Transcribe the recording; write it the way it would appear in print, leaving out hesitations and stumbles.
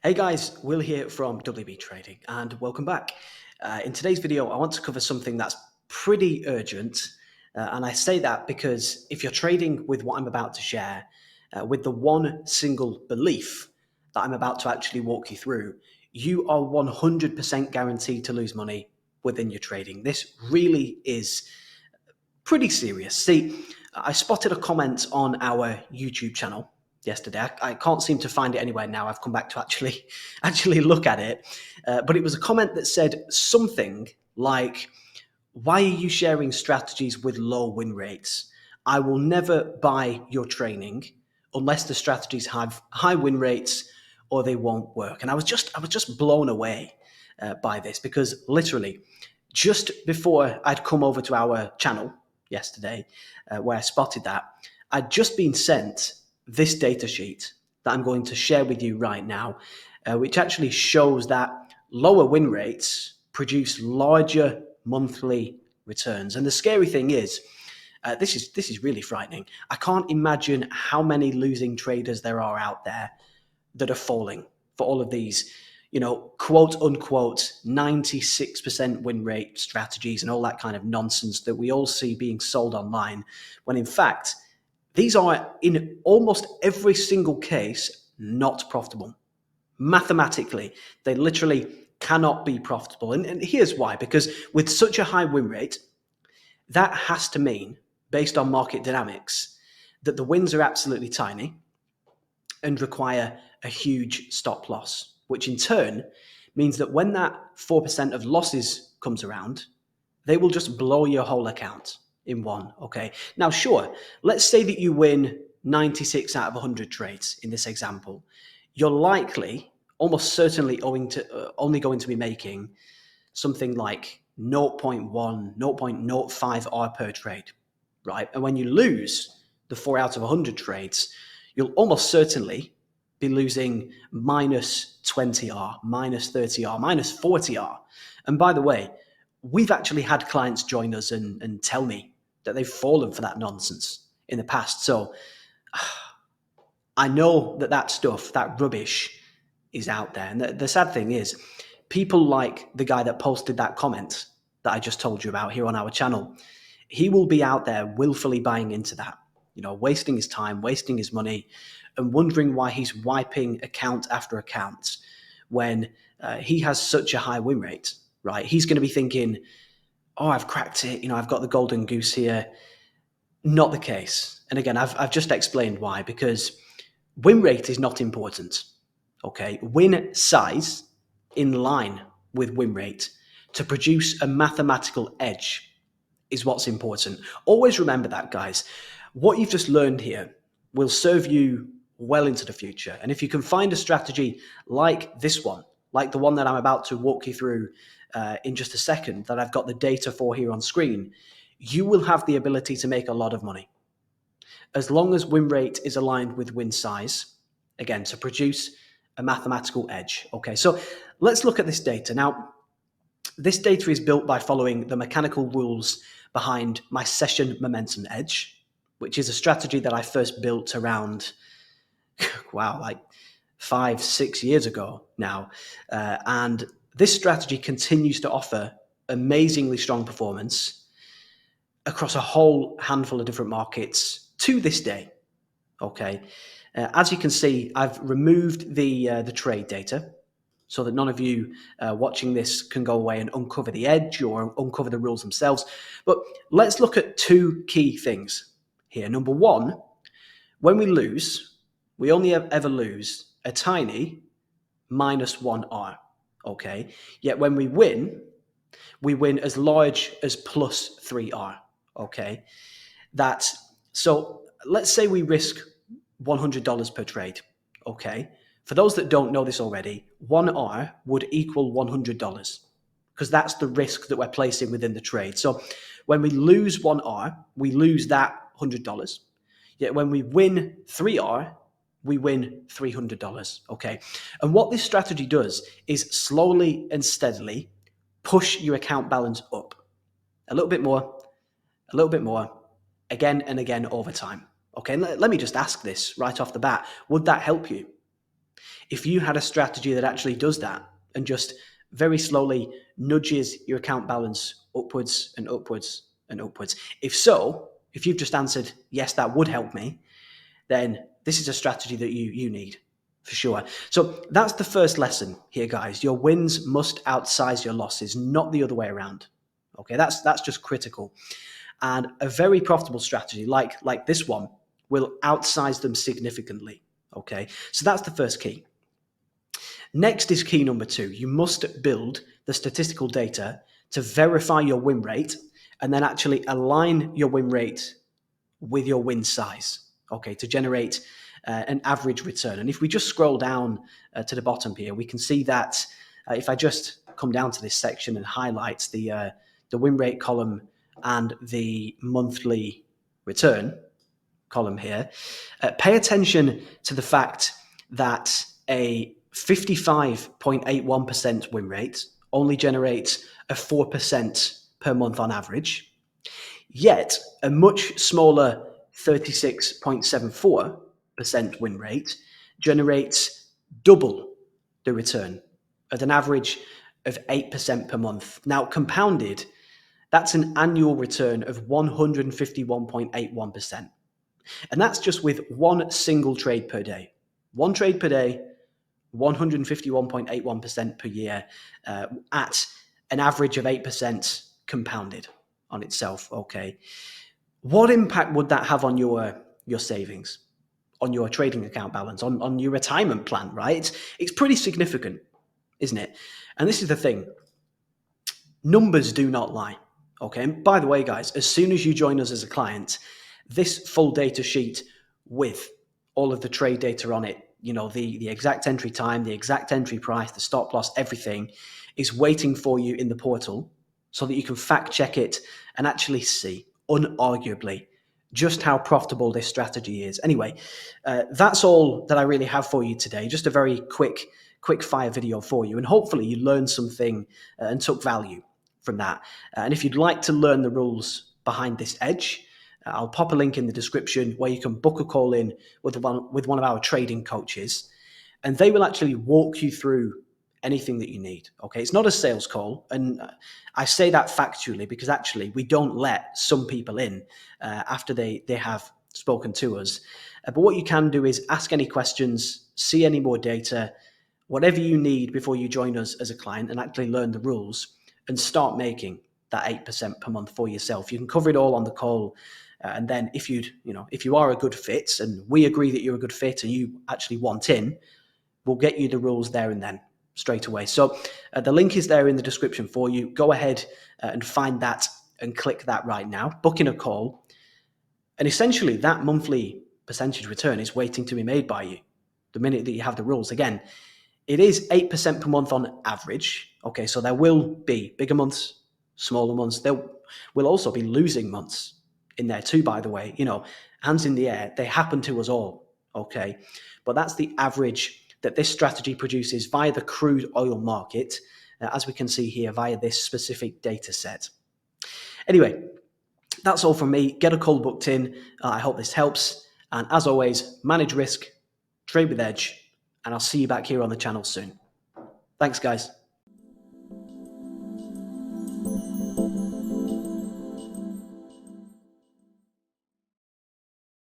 Hey guys, Will here from WB Trading and welcome back. In today's video, I want to cover something that's pretty urgent. And I say that because if you're trading with what I'm about to share, with the one single belief that I'm about to actually walk you through, you are 100% guaranteed to lose money within your trading. This really is pretty serious. See, I spotted a comment on our YouTube channel yesterday. I can't seem to find it anywhere now. I've come back to actually actually look at it, but it was a comment that said something like, "Why are you sharing strategies with low win rates? I will never buy your training unless the strategies have high win rates or they won't work." And I was just blown away by this because literally just before I'd come over to our channel yesterday, where I spotted that, I'd just been sent this data sheet that I'm going to share with you right now, which actually shows that lower win rates produce larger monthly returns. And the scary thing is, this is really frightening. I can't imagine how many losing traders there are out there that are falling for all of these, quote unquote 96% win rate strategies and all that kind of nonsense that we all see being sold online, when in fact, these are in almost every single case not profitable. Mathematically, they literally cannot be profitable. And here's why: because with such a high win rate, that has to mean, based on market dynamics, that the wins are absolutely tiny and require a huge stop loss, which in turn means that when that 4% of losses comes around, they will just blow your whole account in one. Okay. Now, sure, let's say that you win 96 out of 100 trades in this example. You're likely, almost certainly, only going to be making something like 0.1, 0.05 R per trade, right? And when you lose the 4 out of 100 trades, you'll almost certainly be losing minus 20R, minus 30R, minus 40R. And by the way, we've actually had clients join us and tell me that they've fallen for that nonsense in the past. So I know that stuff, that rubbish, is out there. And the sad thing is, people like the guy that posted that comment that I just told you about here on our channel, he will be out there willfully buying into that, wasting his time, wasting his money, and wondering why he's wiping account after account when he has such a high win rate, right? He's going to be thinking, oh, I've cracked it. I've got the golden goose here. Not the case. And again, I've just explained why, because win rate is not important. Okay. Win size in line with win rate to produce a mathematical edge is what's important. Always remember that, guys. What you've just learned here will serve you well into the future. And if you can find a strategy like this one, like the one that I'm about to walk you through in just a second, that I've got the data for here on screen, you will have the ability to make a lot of money. As long as win rate is aligned with win size, again, to produce a mathematical edge. Okay, so let's look at this data. Now, this data is built by following the mechanical rules behind my session momentum edge, which is a strategy that I first built around, wow, like 5-6 years ago now. And this strategy continues to offer amazingly strong performance across a whole handful of different markets to this day. Okay. As you can see, I've removed the trade data so that none of you watching this can go away and uncover the edge or uncover the rules themselves. But let's look at two key things here. Number one, when we lose, we only ever lose a tiny minus 1R. Okay. Yet when we win as large as plus 3R. Okay. So let's say we risk $100 per trade. Okay. For those that don't know this already, 1R would equal $100 because that's the risk that we're placing within the trade. So when we lose 1R, we lose that $100. Yet when we win 3R, we win $300. Okay. And what this strategy does is slowly and steadily push your account balance up a little bit more, again and again over time. Okay, and let me just ask this right off the bat. Would that help you? If you had a strategy that actually does that and just very slowly nudges your account balance upwards and upwards and upwards. If so, if you've just answered, yes, that would help me, then this is a strategy that you need for sure. So that's the first lesson here, guys. Your wins must outsize your losses, not the other way around. Okay, that's just critical. And a very profitable strategy like this one will outsize them significantly. Okay, so that's the first key. Next is key number 2. You must build the statistical data to verify your win rate and then actually align your win rate with your win size, okay, to generate an average return. And if we just scroll down to the bottom here, we can see that if I just come down to this section and highlight the win rate column and the monthly return column here, pay attention to the fact that a 55.81% win rate only generates a 4% per month on average, yet a much smaller 36.74% win rate generates double the return at an average of 8% per month. Now, compounded, that's an annual return of 151.81%. And that's just with one single trade per day. One trade per day, 151.81% per year at an average of 8% compounded on itself. Okay. What impact would that have on your savings, on your trading account balance, on your retirement plan, right? It's pretty significant, isn't it? And this is the thing. Numbers do not lie. Okay. And by the way, guys, as soon as you join us as a client, this full data sheet with all of the trade data on it, you know, the exact entry time, the exact entry price, the stop loss, everything is waiting for you in the portal so that you can fact check it and actually see unarguably just how profitable this strategy is. Anyway, that's all that I really have for you today. Just a very quick fire video for you. And hopefully you learned something and took value from that. And if you'd like to learn the rules behind this edge, I'll pop a link in the description where you can book a call in with one of our trading coaches, and they will actually walk you through anything that you need. Okay, it's not a sales call, and I say that factually because actually we don't let some people in after they have spoken to us. But what you can do is ask any questions, see any more data, whatever you need before you join us as a client and actually learn the rules and start making that 8% per month for yourself. You can cover it all on the call. And then if you are a good fit and we agree that you're a good fit and you actually want in, we'll get you the rules there and then straight away. So the link is there in the description for you. Go ahead and find that and click that right now. Book in a call. And essentially that monthly percentage return is waiting to be made by you the minute that you have the rules. Again, it is 8% per month on average. Okay, so there will be bigger months, smaller months. There will also be losing months in there too, by the way. You know, hands in the air, they happen to us all. Okay, but that's the average that this strategy produces via the crude oil market, as we can see here via this specific data set. Anyway, that's all from me. Get a call booked in. I hope this helps. And as always, manage risk, trade with edge, and I'll see you back here on the channel soon. Thanks, guys.